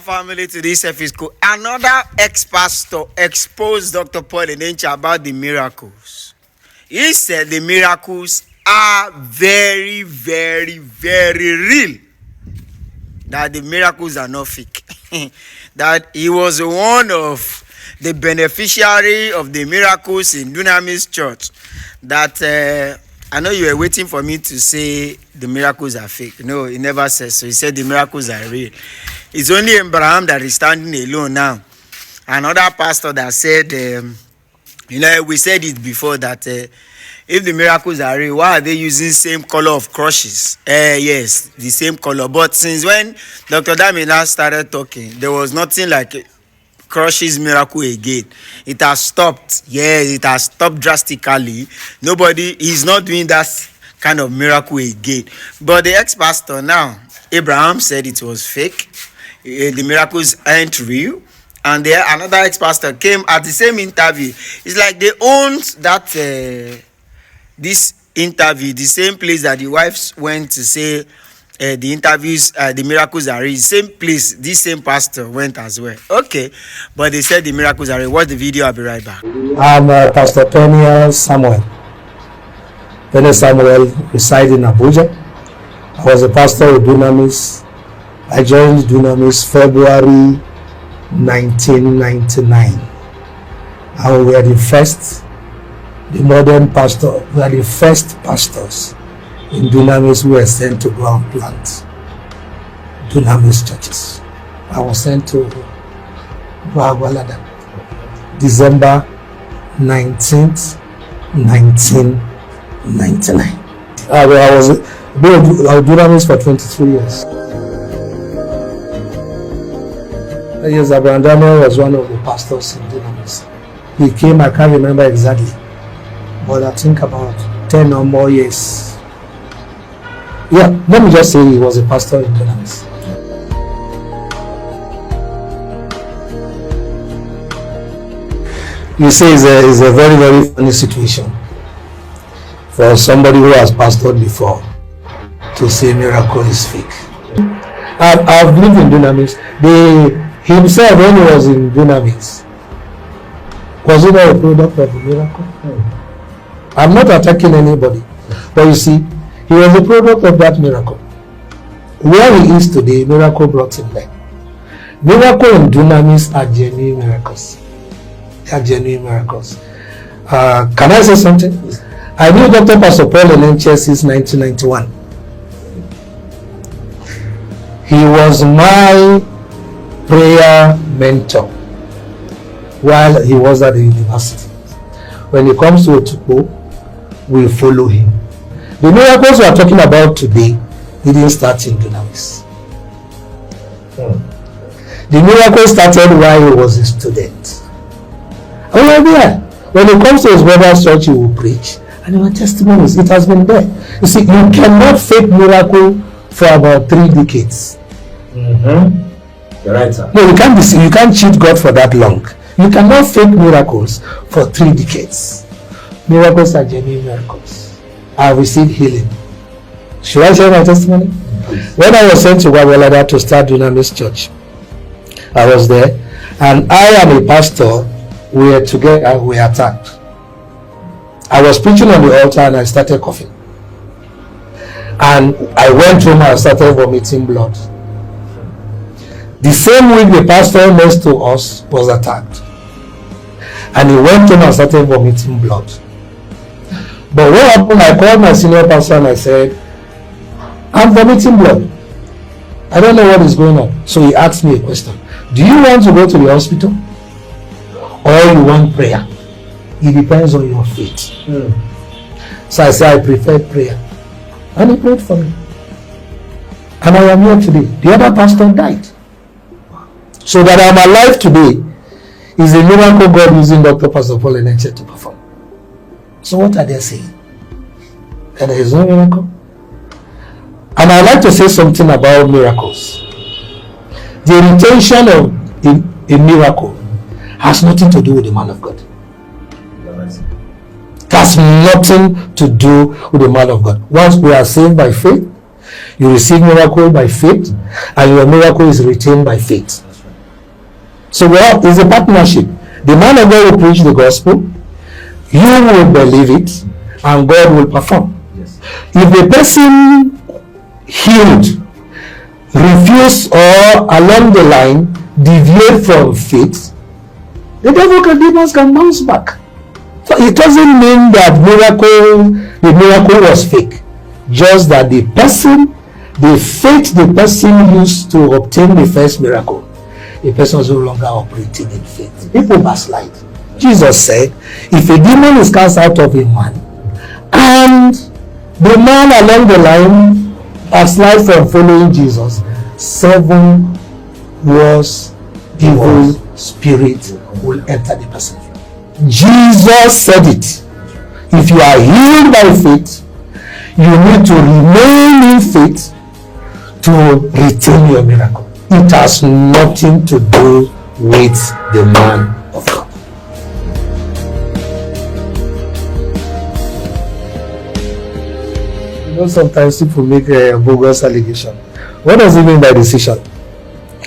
Family to this episode. Another ex-pastor exposed Dr. Paul Enenche about the miracles. He said the miracles are very, very, very real. That the miracles are not fake. That he was one of the beneficiary of the miracles in Dunamis church. That I know you were waiting for me to say the miracles are fake. No, he never said so. He said the miracles are real. It's only Abraham that is standing alone now. Another pastor that said, we said it before that if the miracles are real, why are they using same color of crushes? Yes, the same color. But since when Dr. Dunamis started talking, there was nothing like crushes miracle again. It has stopped. Yes, it has stopped drastically. Nobody is not doing that kind of miracle again. But the ex-pastor now, Abraham said it was fake. The miracles aren't real. And there another ex-pastor came at the same interview. It's like they owned that this interview, the same place that the wives went to say the interviews, the miracles are real. Same place, this same pastor went as well. Okay, but they said the miracles are real. Watch the video. I'll be right back. I'm Pastor Penny Samuel. Penny Samuel reside in Abuja. I was a pastor with Dunamis. I joined Dunamis February 1999. And we are the modern pastor. We are the first pastors in Dunamis who were sent to go and plant Dunamis churches. I was sent to Bagwalada, December 19th, 1999. I was Dunamis for 23 years. Yes, Abraham Daniel was one of the pastors in Dunamis. He came, I can't remember exactly, but I think about 10 or more years. Yeah, let me just say he was a pastor in Dunamis. You see, it's a very, very funny situation for somebody who has pastored before to say miracle is fake. I've lived in Dunamis. Himself, when he was in Dunamis, was he not a product of the miracle? No. I'm not attacking anybody, but you see, he was a product of that miracle. Where he is today, miracle brought him there. Miracle in Dunamis are genuine miracles. They are genuine miracles. Can I say something? I knew Dr. Paul Enenche since 1991. He was my prayer mentor while he was at the university. When he comes to Otukpo, we follow him. The miracles we are talking about today didn't start in Dunamis. The miracle started while he was a student. And we are there. When he comes to his brother's church, he will preach. And there were testimonies. It has been there. You see, you cannot fake miracle for about 3 decades. You're right, sir. No, you can't cheat God for that long. You cannot fake miracles for 3 decades. Miracles are genuine miracles. I have received healing. Should I share my testimony? When I was sent to Wawalada to start Dunamis Church, I was there, and I and a pastor were together, we were attacked. I was preaching on the altar and I started coughing. And I went home and started vomiting blood. The same week the pastor next to us was attacked. And he went home and started vomiting blood. But what happened, I called my senior pastor and I said, I'm vomiting blood. I don't know what is going on. So he asked me a question. Do you want to go to the hospital? Or you want prayer? It depends on your faith. So I said, I prefer prayer. And he prayed for me. And I am here today. The other pastor died. So that I'm alive today is a miracle God using Dr. Paul Enenche to perform. So what are they saying? That there is no miracle? And I'd like to say something about miracles. The retention of a miracle has nothing to do with the man of God. It has nothing to do with the man of God. Once we are saved by faith, you receive miracle by faith, and your miracle is retained by faith. So well, it's a partnership. The man of God will preach the gospel, you will believe it, and God will perform. Yes. If the person healed refuse or along the line deviate from faith, the demons can bounce back. So it doesn't mean that the miracle was fake. Just that the faith the person used to obtain the first miracle, the person is no longer operating in faith. People backslide. Jesus said, if a demon is cast out of a man, and the man along the line backslide from following Jesus, 7 worse evil spirit will enter the person. Jesus said it. If you are healed by faith, you need to remain in faith to retain your miracle. It has nothing to do with the man of God. You know, sometimes people make a bogus allegation. What does it mean by decision?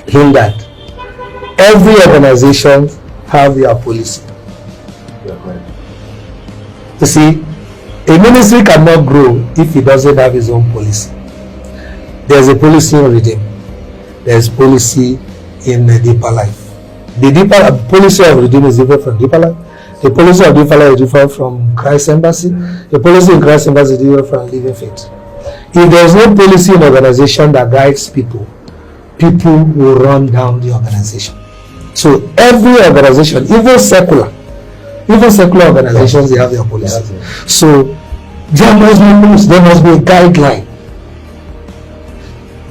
In that every organization have their policy. You see, a ministry cannot grow if it doesn't have its own policy. There's a policy in Redeem. There's policy in Deeper Life. The deeper policy of Redeem is different from Deeper Life. The policy of Deeper Life is different from Christ Embassy. The policy in Christ Embassy is different from Living Faith. If there's no policy in organization that guides people, people will run down the organization. So every organization, even secular organizations, they have their policy. So there must be rules, there must be a guideline.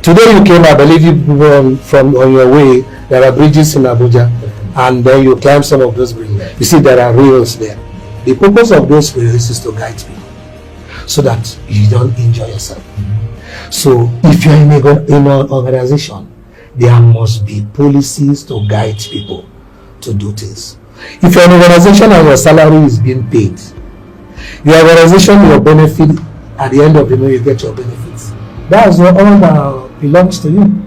Today you came, I believe you from on your way, there are bridges in Abuja, and then you climb some of those bridges. You see there are rails there. The purpose of those rails is to guide people so that you don't injure yourself. So if you're in an organization, there must be policies to guide people to do things. If you're an organization and your salary is being paid, your organization, your benefit, at the end of the month you get your benefits. That's all that belongs to you.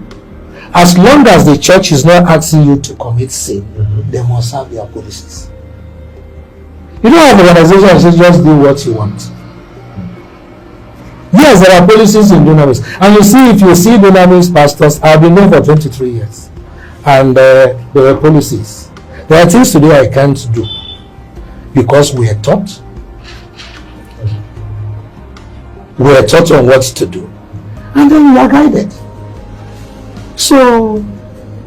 As long as the church is not asking you to commit sin, they must have their policies. You don't have an organization that just do what you want. Yes, there are policies in Dunamis. And you see, if you see Dunamis pastors, I've been there for 23 years. And there were policies. There are things today I can't do because we are taught. We are taught on what to do. And then we are guided. So,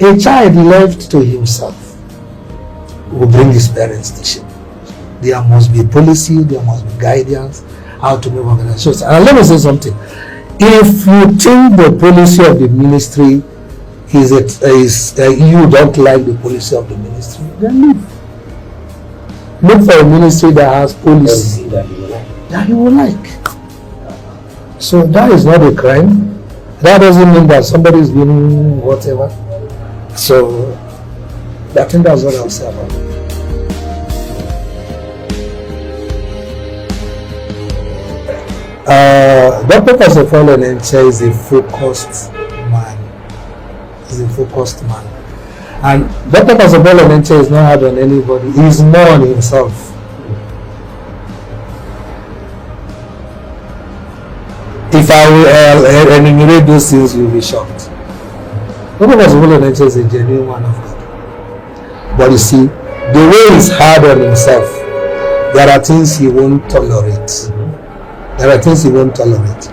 a child left to himself will bring his parents to shame. There must be policy, there must be guidance, how to move organizations. And let me say something. If you think the policy of the ministry is you don't like the policy of the ministry, then leave. Look for a ministry that has policy that you will like. So that is not a crime. That doesn't mean that somebody is doing whatever. So I think that's what I'll say about it. Dr. Paul Enenche is a focused man. He's a focused man. And Dr. Paul Enenche is not hard on anybody. He's more on himself. If I will enumerate those things, you'll be shocked. Dr. Paul Enenche is a genuine man of God. But you see, the way he's hard on himself, there are things he won't tolerate. There are things he won't tolerate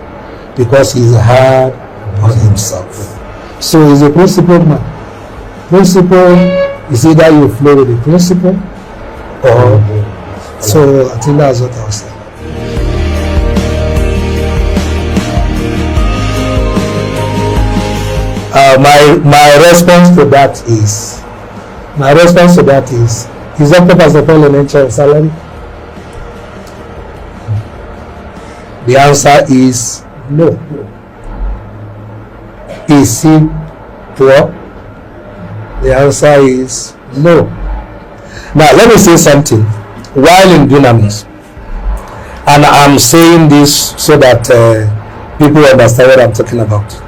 because he's hard on himself. So he's a principled man. Principle is either you flow with the principle or so. I think that's what I was saying. My response to that is Dr. Paul Enenche on salary? The answer is no. Is he poor? The answer is no. Now let me say something. While in Dunamis, and I'm saying this so that people understand what I'm talking about.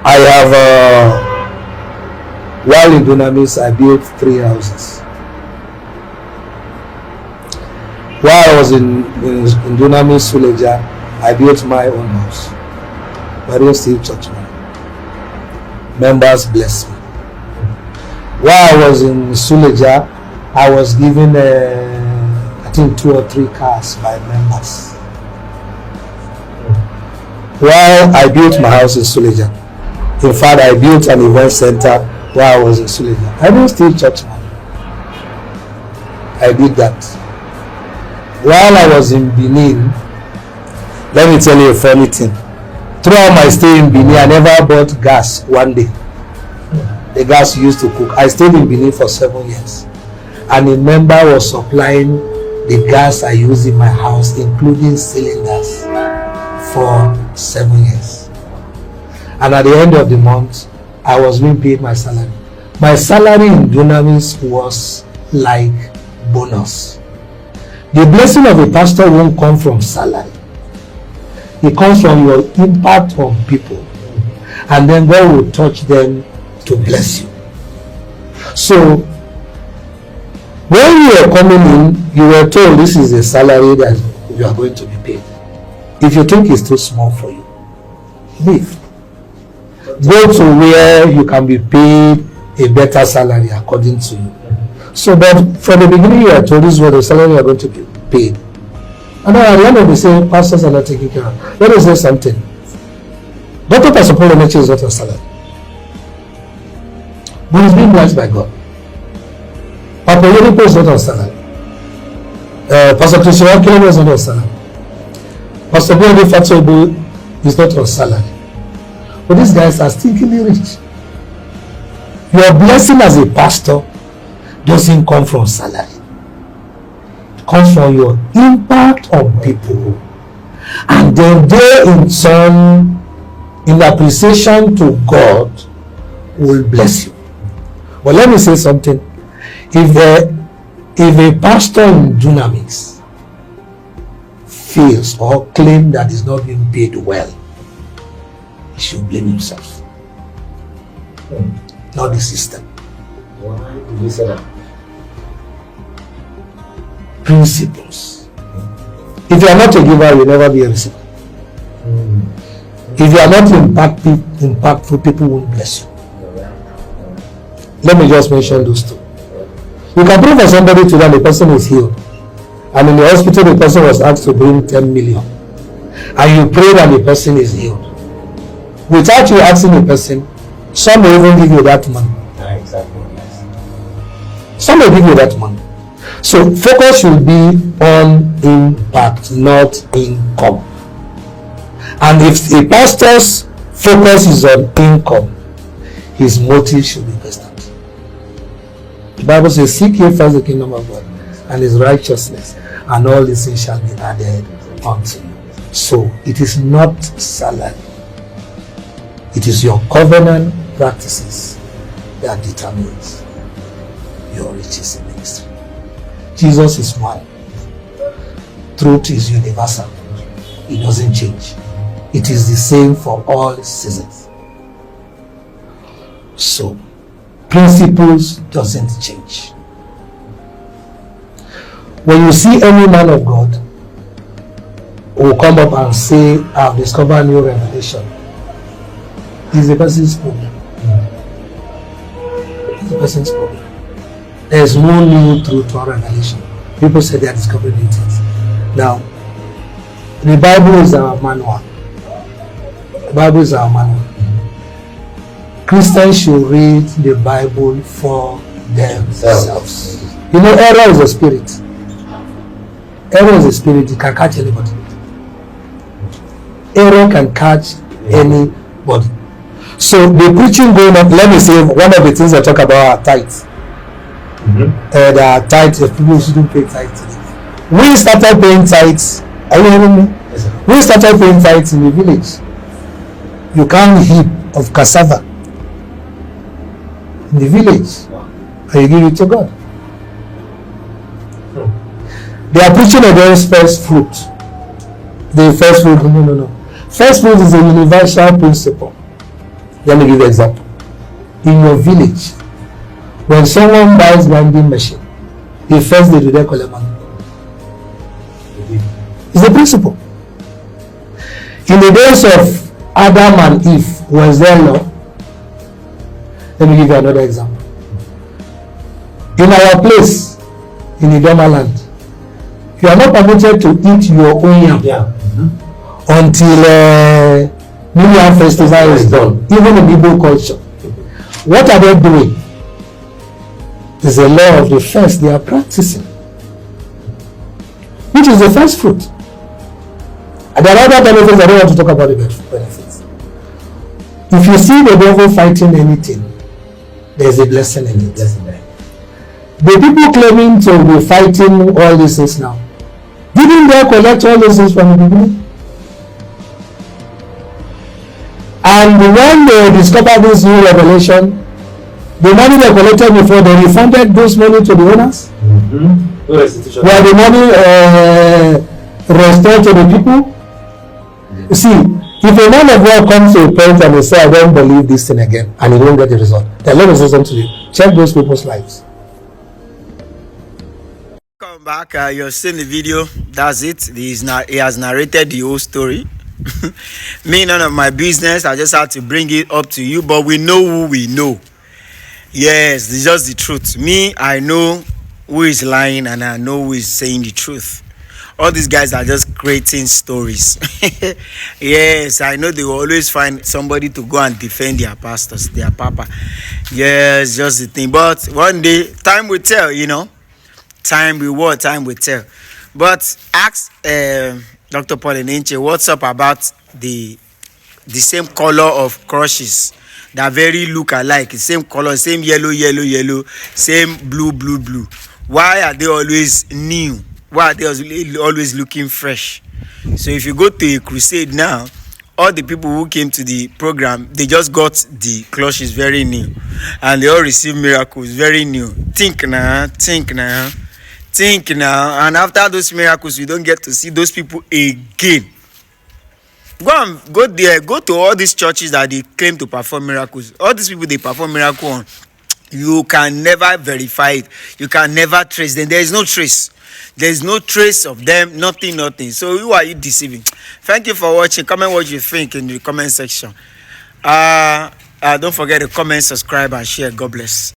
I have While in Dunamis, I built 3 houses. While I was in Dunamis, Suleja, I built my own house. But I still church man. Members bless me. While I was in Suleja, I was given I think 2 or 3 cars by members. While I built my house in Suleja, in fact, I built an event center while I was in Suleja. I didn't steal church money. I did that. While I was in Benin, let me tell you a funny thing. Throughout my stay in Benin, I never bought gas one day. The gas used to cook. I stayed in Benin for 7 years. And a member was supplying the gas I use in my house, including cylinders, for 7 years. And at the end of the month, I was being paid my salary. My salary in Dunamis was like bonus. The blessing of a pastor won't come from salary. It comes from your impact on people. And then God will touch them to bless you. So, when you were coming in, you were told this is a salary that you are going to be paid. If you think it's too small for you, leave. Go to where you can be paid a better salary according to you. So, but from the beginning, you are told this is what the salary you are going to be paid. And then at the end of the day, pastors are not taking care of. Let us say something. Dr. Paul Enenche is not on salary, but he's being blessed by God. Papa Yeripo is not on salary. Pastor Christian Kilome is not on salary. Pastor Boyede Fatobu is not on salary. But these guys are stinkingly rich. Your blessing as a pastor doesn't come from salary. It comes from your impact on people. And then they in turn, in appreciation to God, will bless you. But let me say something. If a pastor in Dunamis fails or claims that he's not being paid well, he should blame himself, not the system. Why did you say that? Principles. If you are not a giver, you'll never be a receiver. If you are not impactful, people won't bless you. Let me just mention those two. You can pray for somebody today and the person is healed. And in the hospital, the person was asked to bring 10 million. And you prayed and the person is healed. Without you asking the person, some will even give you that money. Exactly. Some will give you that money. So focus should be on impact, not income. And if a pastor's focus is on income, his motive should be constant. The Bible says, seek ye first the kingdom of God and his righteousness, and all these things shall be added unto you. So it is not salary. It is your covenant practices that determines your riches in ministry. Jesus is one. Truth is universal. It doesn't change. It is the same for all seasons. So, principles doesn't change. When you see any man of God who will come up and say, I've discovered a new revelation, it's the person's problem. It's the person's problem. There's no new truth or revelation. People say they are discovering new things. Now, the Bible is our manual. The Bible is our manual. Christians should read the Bible for themselves. You know, error is a spirit. Error is a spirit. It can catch anybody. Error can catch anybody. So the preaching going on, let me say, one of the things I talk about are tithes. There are tithes, people shouldn't pay tithes. We started paying tithes. Are you hearing me? Yes, sir. We started paying tithes in the village. You can't heap of cassava in the village, and you give it to God. They are preaching against first fruit. The first fruit, no. First fruit is a universal principle. Let me give you an example. In your village, When someone buys grinding machine, the first they do they collect money. It's the principle. In the days of Adam and Eve, was there law? Let me give you another example. In our place, in Idoma land, you are not permitted to eat your own yam until New Yam Festival is done, even in Igbo culture. What are they doing? It's a law of the first they are practicing, which is the first fruit. And there are other benefits. I don't want to talk about the benefits. If you see the devil fighting anything, there's a blessing in it. The people claiming to be fighting all these things now, didn't they collect all these things from the beginning? And when they discovered this new revelation, the money they collected before, they refunded those money to the owners. Were the money restored to the people? You see, if a man of God comes to a point and he says, I don't believe this thing again, and he don't get the result, then let me say something to you. Check those people's lives. Come back, you're seeing the video. That's it. He has narrated the whole story. Me, none of my business. I just had to bring it up to you, but we know who we know. Yes, it's just the truth. Me, I know who is lying and I know who is saying the truth. All these guys are just creating stories. Yes, I know they will always find somebody to go and defend their pastors, their papa. Yes, just the thing. But one day, time will tell, you know. Time will tell. But ask Dr. Paul Enenche, what's up about the same color of crushes that very look alike, same color, same yellow, same blue. Why are they always new? Why are they always looking fresh? So if you go to a crusade now, all the people who came to the program, they just got the clutches very new, and they all received miracles very new. Think now. And after those miracles, you don't get to see those people again. Go there, go to all these churches that they claim to perform miracles. All these people they perform miracle on, you can never verify it. You can never trace them. There is no trace. There is no trace of them. Nothing. So who are you deceiving? Thank you for watching. Comment what you think in the comment section. Don't forget to comment, subscribe, and share. God bless.